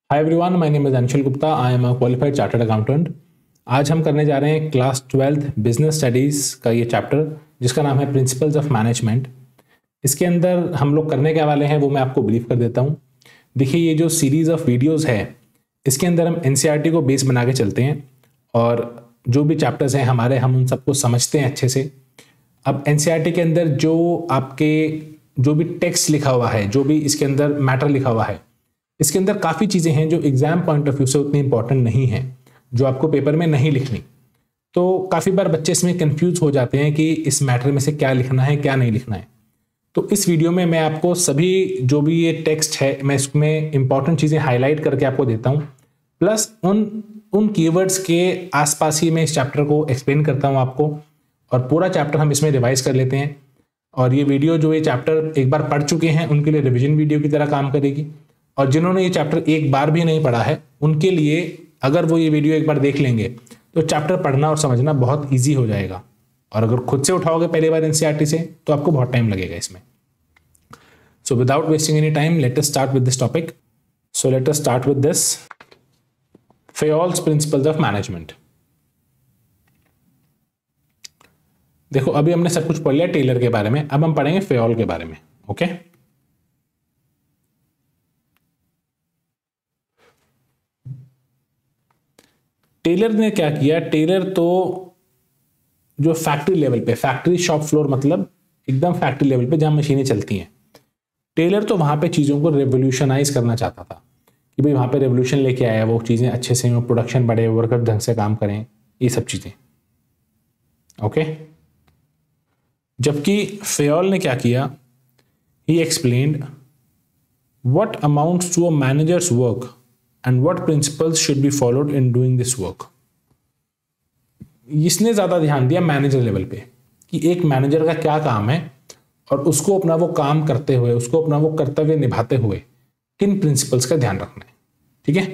Hi everyone, my name is Anshul Gupta. I am a qualified chartered accountant. आज हम करने जा रहे हैं क्लास 12th बिजनेस स्टडीज़ का ये चैप्टर जिसका नाम है प्रिंसिपल्स ऑफ मैनेजमेंट। इसके अंदर हम लोग करने के वाले हैं वो मैं आपको ब्रीफ कर देता हूँ। देखिए, ये जो सीरीज़ ऑफ वीडियोस है इसके अंदर हम एनसीईआरटी को बेस बना के चलते हैं और जो भी चैप्टर्स हैं हमारे, हम उन सबको समझते हैं अच्छे से। अब एनसीईआरटी के अंदर जो भी टेक्स्ट लिखा हुआ है, जो भी इसके अंदर मैटर लिखा हुआ है, इसके अंदर काफ़ी चीज़ें हैं जो एग्जाम पॉइंट ऑफ व्यू से उतनी इंपॉर्टेंट नहीं है, जो आपको पेपर में नहीं लिखनी। तो काफ़ी बार बच्चे इसमें कंफ्यूज हो जाते हैं कि इस मैटर में से क्या लिखना है क्या नहीं लिखना है। तो इस वीडियो में मैं आपको सभी जो भी ये टेक्स्ट है मैं इसमें इंपॉर्टेंट चीज़ें हाईलाइट करके आपको देता हूँ, प्लस उन कीवर्ड्स के आसपास ही मैं इस चैप्टर को एक्सप्लेन करता हूँ आपको, और पूरा चैप्टर हम इसमें रिवाइज कर लेते हैं। और ये वीडियो जो ये चैप्टर एक बार पढ़ चुके हैं उनके लिए रिविजन वीडियो की तरह काम करेगी, और जिन्होंने ये चैप्टर एक बार भी नहीं पढ़ा है उनके लिए अगर वो ये वीडियो एक बार देख लेंगे तो चैप्टर पढ़ना और समझना बहुत इजी हो जाएगा। और अगर खुद से उठाओगे पहली बार एनसीईआरटी से तो आपको बहुत टाइम लगेगा इसमें। So without wasting any time, let us start with this topic. So let us start with this Fayol's principles of management. देखो, अभी हमने सब कुछ पढ़ लिया टेलर के बारे में, अब हम पढ़ेंगे फेयोल के बारे में। ओके, टेलर ने क्या किया? टेलर तो जो फैक्ट्री लेवल पे, फैक्ट्री शॉप फ्लोर मतलब एकदम फैक्ट्री लेवल पे जहां मशीनें चलती हैं, टेलर तो वहां पे चीज़ों को रेवोल्यूशनाइज करना चाहता था कि भाई वहां पे रेवोल्यूशन लेके आया, वो चीज़ें अच्छे से हो, प्रोडक्शन बढ़े, वर्कर ढंग से काम करें, ये सब चीज़ें। ओके, जबकि फेयोल ने क्या किया? He explained what amounts to a managers work and what principles should be followed in doing this work। इसने ज़्यादा ध्यान दिया मैनेजर लेवल पे कि एक मैनेजर का क्या काम है और उसको अपना वो काम करते हुए, उसको अपना वो कर्तव्य निभाते हुए किन प्रिंसिपल्स का ध्यान रखना है। ठीक है,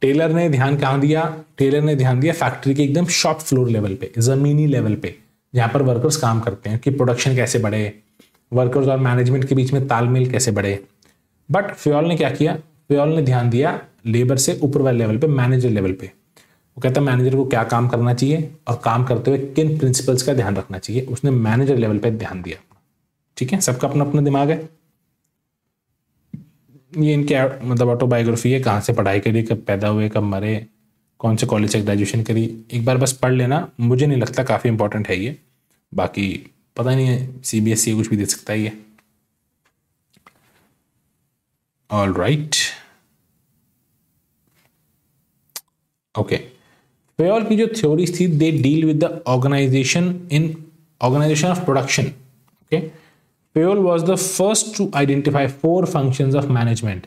टेलर ने ध्यान कहाँ दिया? टेलर ने ध्यान दिया फैक्ट्री के एकदम शॉप फ्लोर लेवल पे, जमीनी लेवल पे, जहां पर वर्कर्स काम करते हैं कि प्रोडक्शन कैसे बढ़े, वर्कर्स और मैनेजमेंट के बीच में तालमेल कैसे बढ़े। बट फेयोल ने क्या किया? फेयोल ने ध्यान दिया लेबर से ऊपर वाले लेवल पे, मैनेजर लेवल पे। वो कहता है मैनेजर को क्या काम करना चाहिए और काम करते हुए किन प्रिंसिपल्स का ध्यान रखना चाहिए, उसने मैनेजर लेवल पे ध्यान दिया। ठीक है, सबका अपना अपना दिमाग है। ये इनके मतलब ऑटोबायोग्राफी है, कहाँ से पढ़ाई करी, कब पैदा हुए, कब मरे, कौन से कॉलेज से ग्रेजुएशन करी, एक बार बस पढ़ लेना। मुझे नहीं लगता काफ़ी इंपॉर्टेंट है ये, बाकी पता नहीं है, CBSE कुछ भी दे सकता है ये। All right. Okay. फेयोल की जो थ्योरीज थी, they deal with the organisation of production. Okay, Fayol was the first to identify 4 functions of management: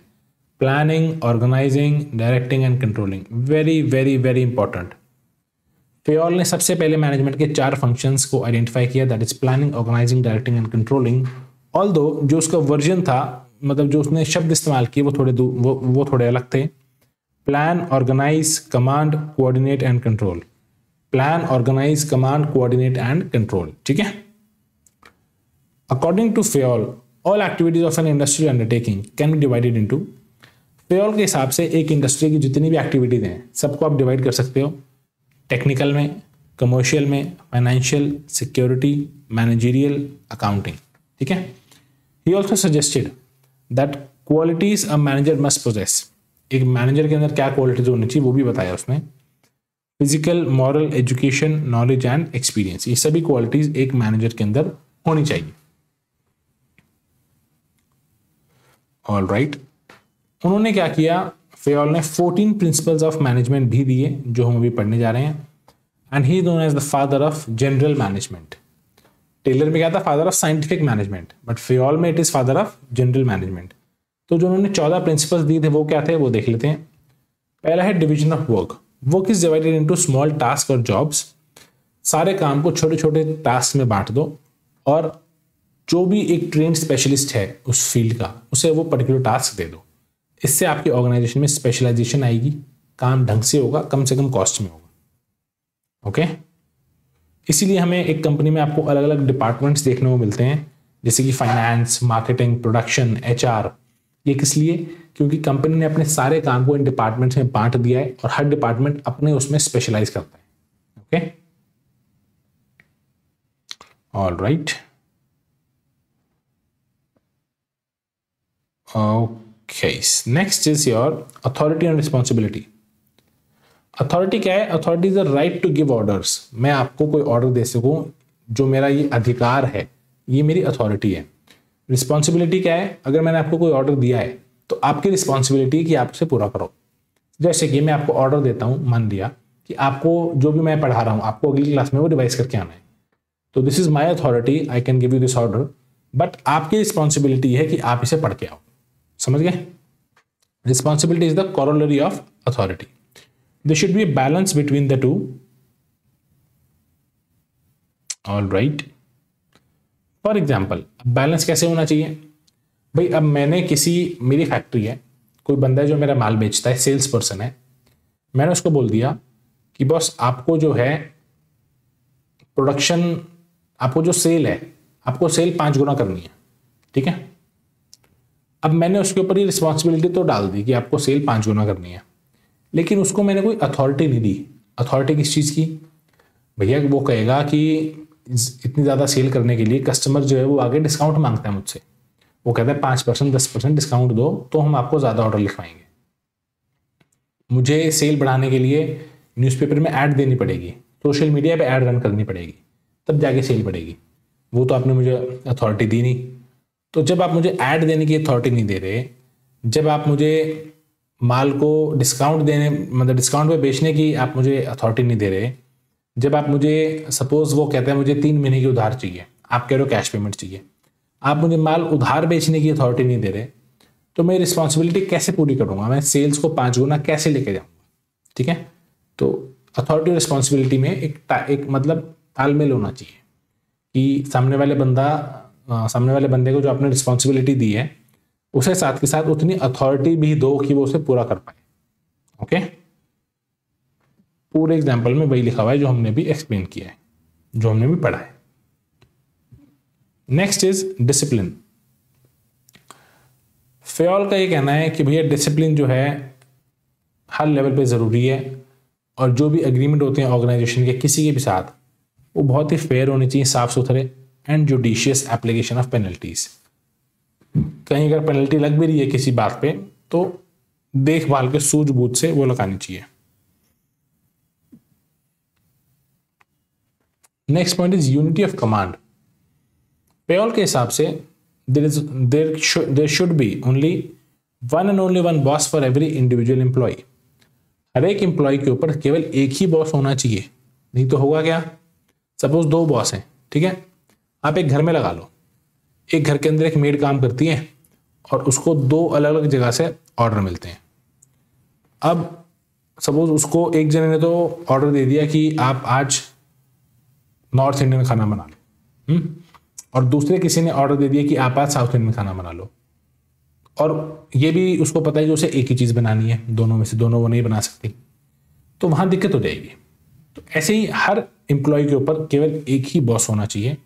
planning, organising, directing and controlling. Very very very important. Fayol ने सबसे पहले management के 4 functions को identify किया, that is planning, organising, directing and controlling. Although जो उसका version था, मतलब जो उसने शब्द इस्तेमाल किए, वो थोड़े अलग थे। Plan, organise, command, coordinate and control. Plan, organise, command, coordinate and control. ठीक है, according to Fayol all activities of an industrial undertaking can be divided into. Fayol के हिसाब से एक इंडस्ट्री की जितनी भी एक्टिविटीज हैं सबको आप डिवाइड कर सकते हो टेक्निकल में, कमर्शियल में, फाइनेंशियल, सिक्योरिटी, मैनेजरियल, अकाउंटिंग। ठीक है, he also suggested that qualities a manager must possess. एक मैनेजर के अंदर क्या क्वालिटीज होनी चाहिए वो भी बताया उसने। Physical, moral, education, knowledge and experience, ये सभी क्वालिटीज एक मैनेजर के अंदर होनी चाहिए। ऑल राइट, उन्होंने क्या किया? फेयोल ने 14 प्रिंसिपल्स ऑफ मैनेजमेंट भी दिए जो हम अभी पढ़ने जा रहे हैं। And he is known as the father of general management. Taylor में क्या था? Father of scientific management, but Fayol में it is father of general management. तो जो उन्होंने 14 प्रिंसिपल्स दिए थे वो क्या थे, वो देख लेते हैं। पहला है division of work. Work is divided into small task और जॉब्स। सारे काम को छोटे छोटे टास्क में बांट दो, और जो भी एक ट्रेंड स्पेशलिस्ट है उस फील्ड का, उसे वो पर्टिकुलर टास्क दे दो। इससे आपकी ऑर्गेनाइजेशन में स्पेशलाइजेशन आएगी, काम ढंग से होगा, कम से कम कॉस्ट में होगा। ओके, इसीलिए हमें एक कंपनी में आपको अलग अलग डिपार्टमेंट्स देखने को मिलते हैं, जैसे कि फाइनेंस, मार्केटिंग, प्रोडक्शन, HR, ये किस लिए? क्योंकि कंपनी ने अपने सारे काम को इन डिपार्टमेंट्स में बांट दिया है और हर डिपार्टमेंट अपने उसमें स्पेशलाइज करता है। Okay, all right, okay. Next is your authority and responsibility. Authority क्या है? Authority is the right to give orders. मैं आपको कोई ऑर्डर दे सकूं, जो मेरा ये अधिकार है, ये मेरी अथॉरिटी है। रिस्पॉन्सिबिलिटी क्या है? अगर मैंने आपको कोई ऑर्डर दिया है तो आपकी रिस्पॉन्सिबिलिटी है कि आप उसे पूरा करो। जैसे कि मैं आपको ऑर्डर देता हूं, मान लिया कि आपको जो भी मैं पढ़ा रहा हूं आपको अगली क्लास में वो रिवाइज करके आना है, तो this is my authority, I can give you this order, but आपकी रिस्पॉन्सिबिलिटी है कि आप इसे पढ़ के आओ। समझ गए? Responsibility is the corollary of authority. There should be a balance between the two. All right. For example, balance कैसे होना चाहिए भाई? अब मैंने मेरी फैक्ट्री है, कोई बंदा है जो मेरा माल बेचता है, सेल्स पर्सन है, मैंने उसको बोल दिया कि बॉस आपको जो है प्रोडक्शन, आपको जो सेल है, आपको सेल 5 गुना करनी है, ठीक है? अब मैंने उसके ऊपर ये रिस्पॉन्सिबिलिटी तो डाल दी कि आपको सेल 5 गुना करनी है, लेकिन उसको मैंने कोई अथॉरिटी नहीं दी। अथॉरिटी किस चीज़ की? भैया वो कहेगा कि इतनी ज़्यादा सेल करने के लिए कस्टमर जो है वो आगे डिस्काउंट मांगता है मुझसे, वो कहता है 5% 10% डिस्काउंट दो तो हम आपको ज़्यादा ऑर्डर लिखवाएंगे। मुझे सेल बढ़ाने के लिए न्यूज़पेपर में ऐड देनी पड़ेगी, सोशल मीडिया पे ऐड रन करनी पड़ेगी, तब जाके सेल बढ़ेगी। वो तो आपने मुझे अथॉरिटी दी नहीं। तो जब आप मुझे ऐड देने की अथॉरिटी नहीं दे रहे, जब आप मुझे माल को डिस्काउंट देने, मतलब डिस्काउंट पे बेचने की आप मुझे अथॉरिटी नहीं दे रहे, जब आप मुझे, सपोज वो कहते हैं मुझे 3 महीने की उधार चाहिए, आप कह रहे हो कैश पेमेंट चाहिए, आप मुझे माल उधार बेचने की अथॉरिटी नहीं दे रहे, तो मैं रिस्पॉन्सिबिलिटी कैसे पूरी करूंगा? मैं सेल्स को 5 गुना कैसे लेके जाऊंगा? ठीक है, तो अथॉरिटी और रिस्पॉन्सिबिलिटी में एक मतलब तालमेल होना चाहिए कि सामने वाले बंदे को जो आपने रिस्पॉन्सिबिलिटी दी है उसे साथ के साथ उतनी अथॉरिटी भी दो कि वो उसे पूरा कर पाए। ओके, पूरे एग्जाम्पल में वही लिखा हुआ है जो हमने भी एक्सप्लेन किया है, जो हमने भी पढ़ा है। Next is discipline. फेयोल का ये कहना है कि भैया डिसिप्लिन जो है हर लेवल पे ज़रूरी है, और जो भी एग्रीमेंट होते हैं ऑर्गेनाइजेशन के किसी के भी साथ, वो बहुत ही फेयर होने चाहिए, साफ सुथरे, and judicious application of penalties. कहीं अगर पेनल्टी लग भी रही है किसी बात पे तो देखभाल के सूझबूझ से वो लगानी चाहिए। Next point is unity of command. Fayol के हिसाब से there should be only one and only one boss for every individual employee. हर एक एम्प्लॉय के ऊपर केवल एक ही बॉस होना चाहिए, नहीं तो होगा क्या? सपोज 2 बॉस हैं, ठीक है, आप एक घर में लगा लो, एक घर के अंदर एक मेड काम करती है और उसको 2 अलग अलग जगह से ऑर्डर मिलते हैं। अब सपोज उसको एक जने ने तो ऑर्डर दे दिया कि आप आज नॉर्थ इंडियन खाना बना लो, और दूसरे किसी ने ऑर्डर दे दिया कि आप आज साउथ इंडियन खाना बना लो, और ये भी उसको पता है कि उसे एक ही चीज़ बनानी है, दोनों में से दोनों वो नहीं बना सकती, तो वहाँ दिक्कत हो जाएगी। तो ऐसे ही हर एम्प्लॉय के ऊपर केवल एक ही बॉस होना चाहिए,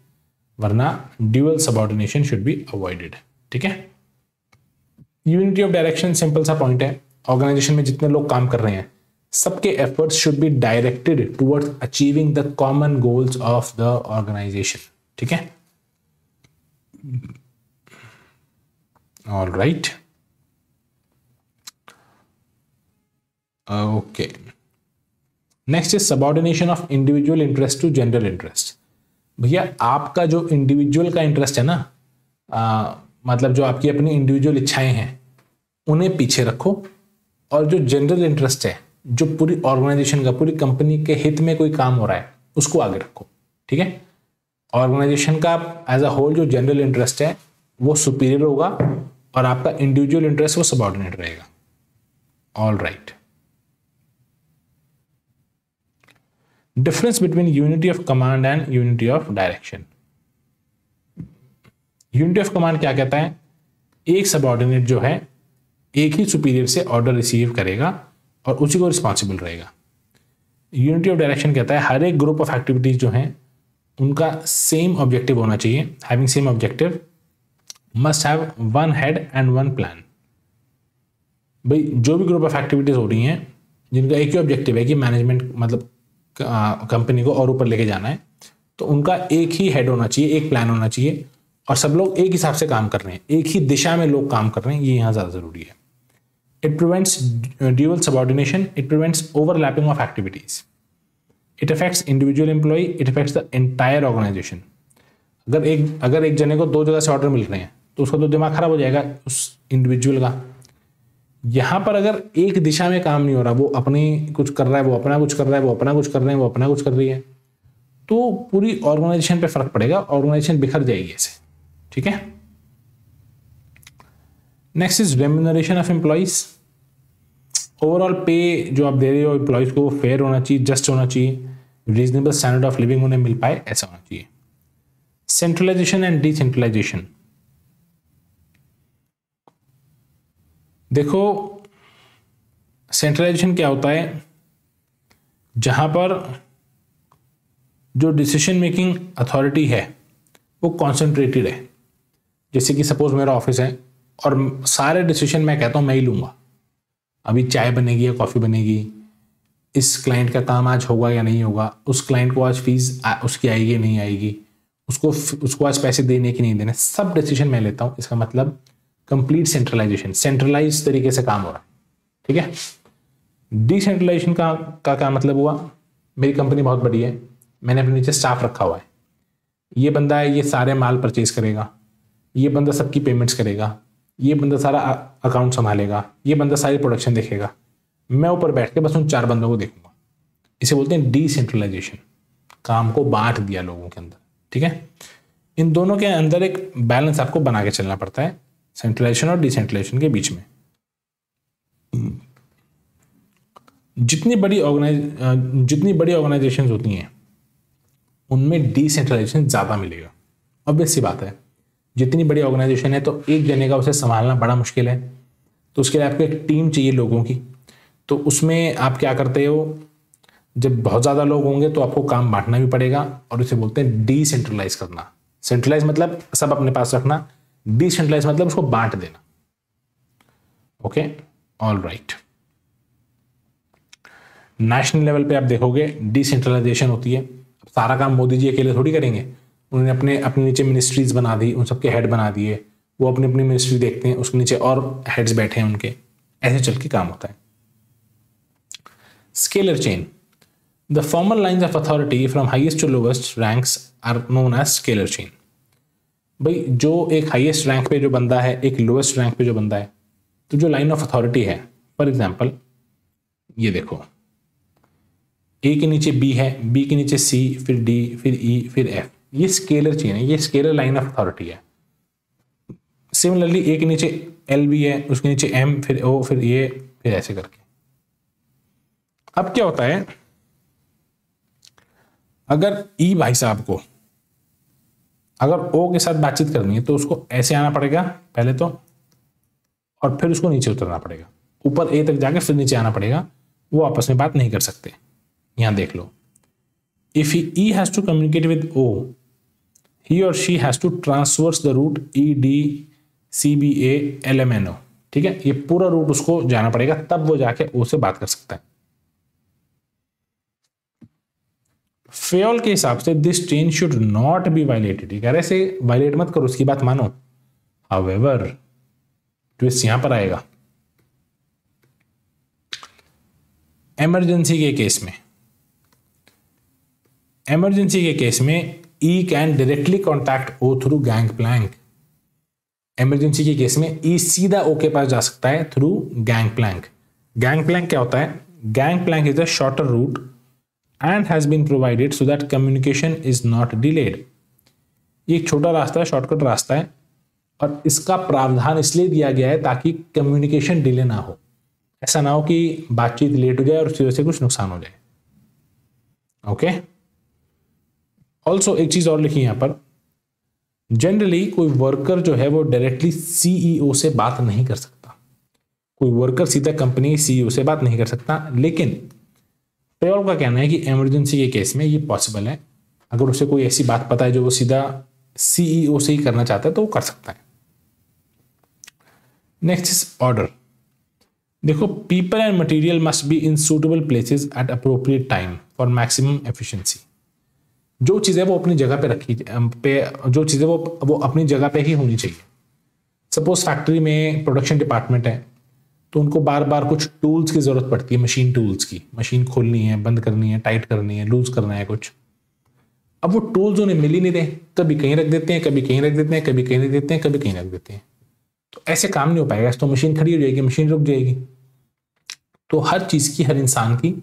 वरना dual subordination should be avoided. ठीक है, यूनिटी ऑफ डायरेक्शन सिंपल सा पॉइंट है। ऑर्गेनाइजेशन में जितने लोग काम कर रहे हैं सबके efforts should be directed towards achieving the common goals of the organisation. ठीक है, all right, okay. Next is subordination of individual interest to general interest. भैया आपका जो इंडिविजुअल का इंटरेस्ट है ना, मतलब जो आपकी अपनी इंडिविजुअल इच्छाएं हैं उन्हें पीछे रखो, और जो जनरल इंटरेस्ट है, जो पूरी ऑर्गेनाइजेशन का, पूरी कंपनी के हित में कोई काम हो रहा है, उसको आगे रखो। ठीक है, ऑर्गेनाइजेशन का एज अ होल जो जनरल इंटरेस्ट है वो सुपीरियर होगा और आपका इंडिविजुअल इंटरेस्ट वो सबऑर्डिनेट रहेगा। All right, difference between unity of command and unity of direction. Unity of command क्या कहता है? एक सबऑर्डिनेट जो है एक ही सुपीरियर से ऑर्डर रिसीव करेगा और उसी को रिस्पॉन्सिबल रहेगा। यूनिटी ऑफ डायरेक्शन कहता है हर एक ग्रुप ऑफ एक्टिविटीज जो हैं उनका सेम ऑब्जेक्टिव होना चाहिए, having same objective, must have one head and one plan. भाई जो भी ग्रुप ऑफ एक्टिविटीज़ हो रही हैं जिनका एक ही ऑब्जेक्टिव है कि मैनेजमेंट मतलब कंपनी को और ऊपर लेके जाना है, तो उनका एक ही हेड होना चाहिए, एक प्लान होना चाहिए और सब लोग एक हिसाब से काम कर रहे हैं, एक ही दिशा में लोग काम कर रहे हैं, ये यहाँ ज़्यादा ज़रूरी है। It prevents dual subordination, it prevents overlapping of activities, it affects individual employee, it affects the entire organisation. अगर एक जने को दो जगह से ऑर्डर मिल रहे हैं तो उसका तो दिमाग खराब हो जाएगा उस इंडिविजुअल का। यहाँ पर अगर एक दिशा में काम नहीं हो रहा, वो अपनी कुछ कर रहा है, वो अपना कुछ कर रहा है, वो अपना कुछ कर रहे हैं, वो अपना कुछ कर रही है, तो पूरी ऑर्गेनाइजेशन पे फर्क पड़ेगा, ऑर्गेनाइजेशन बिखर जाएगी ऐसे। ठीक है। Next is remuneration of employees. Overall पे जो आप दे रहे हो एम्प्लॉइज को फेयर होना चाहिए, जस्ट होना चाहिए, रीजनेबल स्टैंडर्ड ऑफ लिविंग उन्हें मिल पाए, ऐसा होना चाहिए। Centralisation and decentralisation. देखो सेंट्रलाइजेशन क्या होता है, जहां पर जो डिसीजन मेकिंग अथॉरिटी है वो कॉन्सेंट्रेटेड है। जैसे कि सपोज मेरा ऑफिस है और सारे डिसीजन मैं कहता हूँ मैं ही लूँगा, अभी चाय बनेगी या कॉफ़ी बनेगी, इस क्लाइंट का काम आज होगा या नहीं होगा, उस क्लाइंट को आज फीस उसकी आएगी या नहीं आएगी, उसको आज पैसे देने की नहीं देने, सब डिसीजन मैं लेता हूँ। इसका मतलब कंप्लीट सेंट्रलाइजेशन, सेंट्रलाइज तरीके से काम हो रहा है। ठीक है। डिसेंट्रलाइजेशन का क्या मतलब हुआ, मेरी कंपनी बहुत बड़ी है, मैंने अपने नीचे स्टाफ रखा हुआ है, ये बंदा है ये सारे माल परचेज करेगा, ये बंदा सबकी पेमेंट्स करेगा, ये बंदा सारा अकाउंट संभालेगा, ये बंदा सारी प्रोडक्शन देखेगा, मैं ऊपर बैठ के बस उन 4 बंदों को देखूंगा। इसे बोलते हैं डिसेंट्रलाइजेशन, काम को बांट दिया लोगों के अंदर। ठीक है। इन दोनों के अंदर एक बैलेंस आपको बना के चलना पड़ता है, सेंट्रलाइजेशन और डिसेंट्रलाइजेशन के बीच में। जितनी बड़ी ऑर्गेनाइजेशन होती हैं उनमें डिसेंट्रलाइजेशन ज़्यादा मिलेगा। ऑब्वियस सी बात है, जितनी बड़ी ऑर्गेनाइजेशन है तो एक जने का उसे संभालना बड़ा मुश्किल है, तो उसके लिए आपको एक टीम चाहिए लोगों की। तो उसमें आप क्या करते हो, जब बहुत ज़्यादा लोग होंगे तो आपको काम बांटना भी पड़ेगा, और उसे बोलते हैं डिसेंट्रलाइज करना। सेंट्रलाइज मतलब सब अपने पास रखना, डिसेंट्रलाइज मतलब उसको बांट देना। Okay, all right. National level पे आप देखोगे डिसेंट्रलाइजेशन होती है, सारा काम मोदी जी अकेले थोड़ी करेंगे, उन्होंने अपने नीचे मिनिस्ट्रीज बना दी, उन सबके हेड बना दिए, वो अपनी अपनी मिनिस्ट्री देखते हैं, उसके नीचे और हेड्स बैठे हैं उनके, ऐसे चल के काम होता है। Scalar chain, the formal lines of authority from highest to lowest ranks are known as scalar chain. भाई जो एक हाईएस्ट रैंक पे जो बंदा है, एक लोवेस्ट रैंक पे जो बंदा है, तो जो लाइन ऑफ अथॉरिटी है, फॉर एग्जाम्पल ये देखो, ए के नीचे बी है, बी के नीचे सी, फिर डी, फिर ई, फिर एफ, ये स्केलर चेन है, ये स्केलर लाइन ऑफ अथॉरिटी है। सिमिलरली ए के नीचे एल भी है, उसके नीचे एम, फिर ओ, फिर ये, फिर ऐसे करके। अब क्या होता है, अगर ई भाई साहब को अगर ओ के साथ बातचीत करनी है तो उसको ऐसे आना पड़ेगा पहले तो, और फिर उसको नीचे उतरना पड़ेगा, ऊपर ए तक जाके फिर नीचे आना पड़ेगा, वो आपस में बात नहीं कर सकते। यहां देख लो, if E has to communicate with O, he और she has to traverse the route E D C B A L M N O. ठीक है, ये पूरा रूट उसको जाना पड़ेगा, तब वो जाके ओ से बात कर सकता है। फेयोल के हिसाब से this chain should not be violated, कह रहे से वायलेट मत करो, उसकी बात मानो। हाउएवर ट्विस्ट यहां पर आएगा, इमरजेंसी के केस में E can directly contact O through gangplank. Emergency के केस में ई सीधा ओ के पास जा सकता है through gangplank. Gangplank क्या होता है? Gangplank is a shorter route and has been provided so that communication is not delayed. ये एक छोटा रास्ता है, शॉर्टकट रास्ता है, और इसका प्रावधान इसलिए दिया गया है ताकि कम्युनिकेशन डिले ना हो। ऐसा ना हो कि बातचीत लेट हो जाए और उसकी वजह से कुछ नुकसान हो जाए। ओके, ऑल्सो एक चीज और लिखी यहां पर, जनरली कोई वर्कर जो है वो डायरेक्टली सीईओ से बात नहीं कर सकता, कोई वर्कर सीधा कंपनी सीईओ से बात नहीं कर सकता, लेकिन पेयोल का कहना है कि इमरजेंसी के केस में ये पॉसिबल है। अगर उसे कोई ऐसी बात पता है जो वो सीधा सीईओ से ही करना चाहता है तो वो कर सकता है। Next is order. देखो, people and material must be in suitable places at appropriate time for maximum efficiency. जो चीज़ें वो अपनी जगह पे रखी जो चीज़ें वो अपनी जगह पे ही होनी चाहिए। सपोज फैक्ट्री में प्रोडक्शन डिपार्टमेंट है, तो उनको बार बार कुछ टूल्स की ज़रूरत पड़ती है, मशीन टूल्स की। मशीन खोलनी है, बंद करनी है, टाइट करनी है, लूज करना है कुछ। अब वो टूल्स उन्हें मिल ही नहीं रहे, कभी कहीं रख देते हैं, कभी कहीं रख देते हैं, कभी कहीं रख देते हैं, कभी कहीं रख देते हैं। तो ऐसे काम नहीं हो पाएगा, तो मशीन खड़ी हो जाएगी, मशीन रुक जाएगी। तो हर चीज़ की, हर इंसान की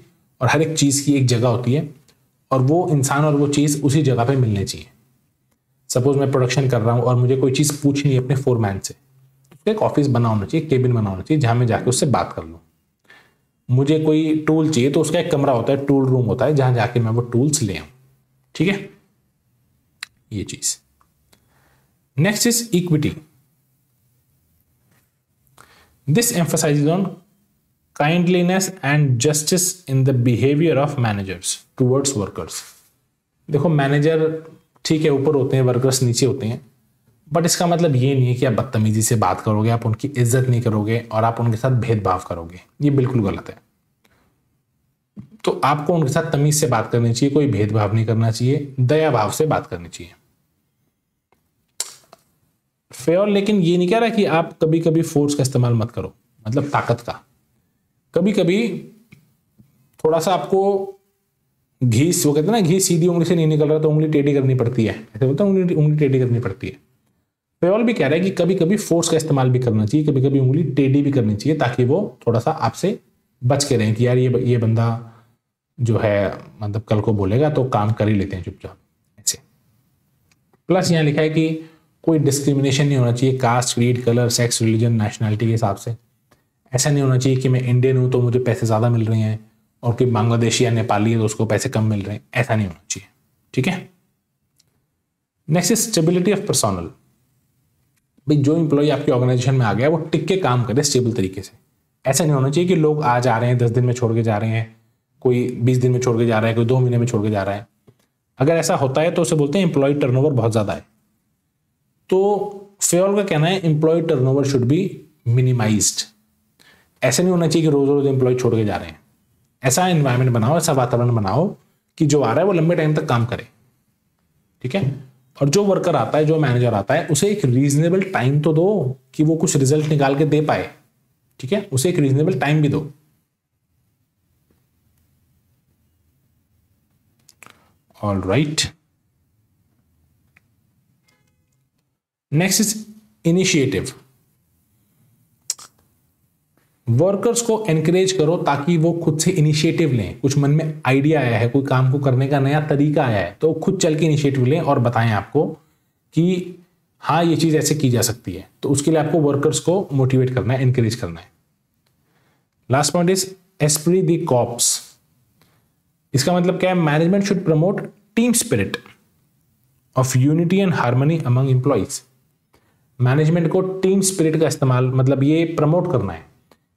और हर एक चीज़ की एक जगह होती है, और वो इंसान और वो चीज़ उसी जगह पे मिलनी चाहिए। सपोज मैं प्रोडक्शन कर रहा हूँ और मुझे कोई चीज़ पूछनी है अपने फोरमैन से, तो एक ऑफिस बना होना चाहिए, केबिन बना होना चाहिए, जहाँ मैं जाके उससे बात कर लूँ। मुझे कोई टूल चाहिए तो उसका एक कमरा होता है, टूल रूम होता है, जहाँ जाके मैं वो टूल्स ले आऊँ। ठीक है, ये चीज़। Next is equity. This emphasizes on kindliness and justice in the behaviour of managers towards workers. देखो, मैनेजर ठीक है ऊपर होते हैं, वर्कर्स नीचे होते हैं, बट इसका मतलब ये नहीं है कि आप बदतमीजी से बात करोगे, आप उनकी इज्जत नहीं करोगे और आप उनके साथ भेदभाव करोगे। ये बिल्कुल गलत है। तो आपको उनके साथ तमीज से बात करनी चाहिए, कोई भेदभाव नहीं करना चाहिए, दया भाव से बात करनी चाहिए। फेयर, लेकिन ये नहीं कह रहा कि आप कभी कभी फोर्स का इस्तेमाल मत करो, मतलब ताकत का। कभी कभी थोड़ा सा आपको घी, वो कहते हैं ना, घी सीधी उंगली से नहीं निकल रहा तो उंगली टेढ़ी करनी पड़ती है, ऐसे बोलते हैं, उंगली टेढ़ी करनी पड़ती है। फेयर भी कह रहा है कि कभी कभी फोर्स का इस्तेमाल भी करना चाहिए, कभी कभी उंगली टेढ़ी भी करनी चाहिए, ताकि वो थोड़ा सा आपसे बच के रहें कि यार ये बंदा जो है मतलब कल को बोलेगा तो काम कर ही लेते हैं चुपचाप, ऐसे। प्लस यहाँ लिखा है कि कोई डिस्क्रिमिनेशन नहीं होना चाहिए caste, creed, colour, sex, religion, nationality के हिसाब से। ऐसा नहीं होना चाहिए कि मैं इंडियन हूँ तो मुझे पैसे ज़्यादा मिल रहे हैं और कोई बांग्लादेशी या नेपाली है तो उसको पैसे कम मिल रहे हैं, ऐसा नहीं होना चाहिए। ठीक है। Next is stability of personnel. भाई जो इंप्लॉय आपकी ऑर्गेनाइजेशन में आ गया वो टिक के काम करे स्टेबल तरीके से। ऐसा नहीं होना चाहिए कि लोग आज आ रहे हैं 10 दिन में छोड़ के जा रहे हैं, कोई 20 दिन में छोड़ के जा रहा है, कोई 2 महीने में छोड़ के जा रहा है। अगर ऐसा होता है तो उसे बोलते हैं एम्प्लॉय टर्नओवर बहुत ज़्यादा है। तो फेयर का कहना है employee turnover should be minimised. ऐसा नहीं होना चाहिए कि रोज रोज एम्प्लॉय छोड़ के जा रहे हैं। ऐसा एनवायरनमेंट बनाओ, ऐसा वातावरण बनाओ कि जो आ रहा है वो लंबे टाइम तक काम करे। ठीक है। और जो वर्कर आता है, जो मैनेजर आता है, उसे एक रीजनेबल टाइम तो दो कि वो कुछ रिजल्ट निकाल के दे पाए। ठीक है, उसे एक रीजनेबल टाइम भी दो। All right, next is initiative. Workers को एनकरेज करो ताकि वो खुद से इनिशिएटिव लें। कुछ मन में आइडिया आया है, कोई काम को करने का नया तरीका आया है, तो खुद चल के इनिशिएटिव लें और बताएं आपको कि हाँ ये चीज़ ऐसे की जा सकती है। तो उसके लिए आपको वर्कर्स को मोटिवेट करना है, एनकरेज करना है। Last point is esprit de corps. इसका मतलब क्या है? Management should promote team spirit of unity and harmony among employees. Management को टीम स्पिरिट का इस्तेमाल, मतलब ये प्रमोट करना है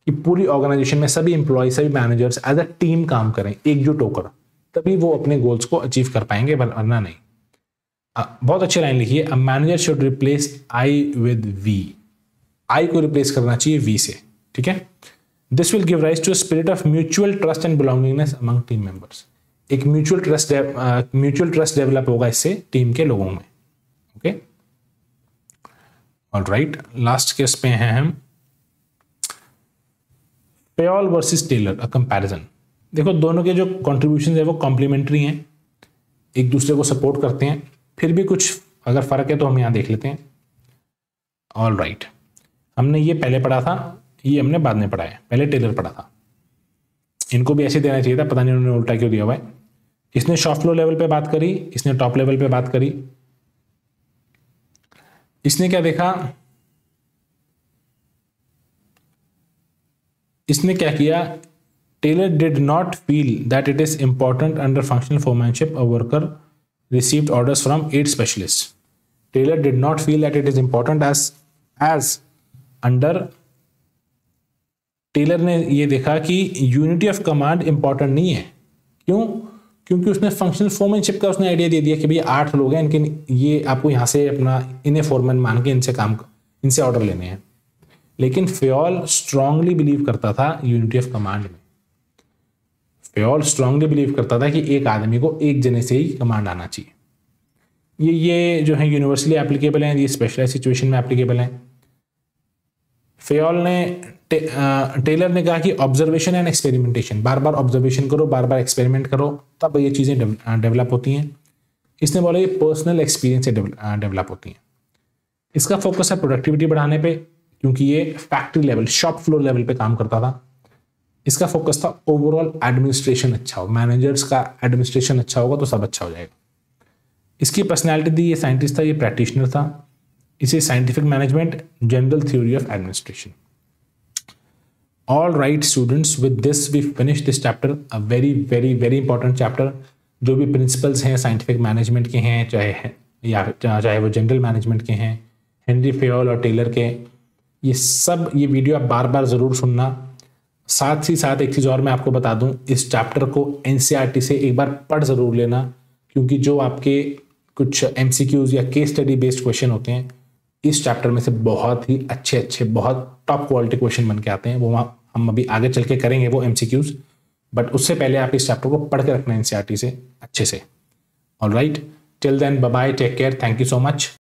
कि पूरी ऑर्गेनाइजेशन में सभी एम्प्लॉय, सभी मैनेजर्स एज अ टीम काम करें, एकजुट होकर, तभी वो अपने गोल्स को अचीव कर पाएंगे, वरना नहीं। बहुत अच्छी लाइन लिखी है, a manager should replace I with we. I को रिप्लेस करना चाहिए वी से। ठीक है। This will give rise to spirit of mutual trust and belongingness among team members. एक म्यूचुअल ट्रस्ट डेवलप होगा इससे टीम के लोगों में। ओके, ऑलराइट, लास्ट केस पे हैं हम, पेयोल वर्सेस टेलर, अ कंपैरिजन। देखो, दोनों के जो कॉन्ट्रीब्यूशन है वो कॉम्प्लीमेंट्री हैं, एक दूसरे को सपोर्ट करते हैं। फिर भी कुछ अगर फर्क है तो हम यहाँ देख लेते हैं। ऑल राइट, हमने ये पहले पढ़ा था, ये हमने बाद में पढ़ा है, पहले टेलर पढ़ा था। इनको भी ऐसे देना चाहिए था, पता नहीं उन्होंने उल्टा क्यों दिया हुआ है। इसने शॉप फ्लोर लेवल पे बात करी, इसने टॉप लेवल पे बात करी। इसने क्या देखा, इसने क्या किया, Taylor did not feel that it is important under functional foremanship a worker received orders from 8 specialist. Taylor did not feel that it is important as under, Taylor ने ये देखा कि यूनिटी ऑफ कमांड इंपॉर्टेंट नहीं है। क्यों? क्योंकि उसने functional foremanship का उसने आइडिया दे दिया कि भाई 8 लोग हैं, इनके ये आपको यहाँ से अपना इन्हें फोरमैन मान के इनसे ऑर्डर लेने हैं। लेकिन फेयोल स्ट्रांगली बिलीव करता था यूनिटी ऑफ कमांड में। फेयोल स्ट्रांगली बिलीव करता था कि एक आदमी को एक जने से ही कमांड आना चाहिए। ये जो है यूनिवर्सली एप्लीकेबल हैं, ये स्पेशलाइज सिचुएशन में एप्लीकेबल हैं। फेयोल ने टेलर ने कहा कि observation and experimentation, bar bar observation करो, बार बार एक्सपेरिमेंट करो, तब ये चीज़ें डेवलप होती हैं। इसने बोला ये पर्सनल एक्सपीरियंस से डेवलप होती हैं। इसका फोकस है प्रोडक्टिविटी बढ़ाने पे, क्योंकि ये factory level, shop floor level पे काम करता था। इसका फोकस था ओवरऑल एडमिनिस्ट्रेशन अच्छा हो, मैनेजर्स का एडमिनिस्ट्रेशन अच्छा होगा तो सब अच्छा हो जाएगा। इसकी पर्सनैलिटी थी, ये साइंटिस्ट था, ये प्रैक्टिशनर था। इसे scientific management, general theory of administration. All right students, with this we finish this chapter, a very very very important chapter. जो भी प्रिंसिपल्स हैं साइंटिफिक मैनेजमेंट के हैं, चाहे वो जनरल मैनेजमेंट के हैं, हेनरी फेयोल और टेलर के, ये वीडियो आप बार बार ज़रूर सुनना। साथ ही साथ एक चीज़ और मैं आपको बता दूं, इस चैप्टर को एनसीईआरटी से एक बार पढ़ ज़रूर लेना, क्योंकि जो आपके कुछ एमसीक्यूज या केस स्टडी बेस्ड क्वेश्चन होते हैं इस चैप्टर में से बहुत ही अच्छे बहुत टॉप क्वालिटी क्वेश्चन बन के आते हैं। वो हम अभी आगे चल के करेंगे वो एमसीक्यूज, बट उससे पहले आप इस चैप्टर को पढ़ के रखना एनसीईआरटी से अच्छे से। Alright, till then, bye bye, take care, thank you so much.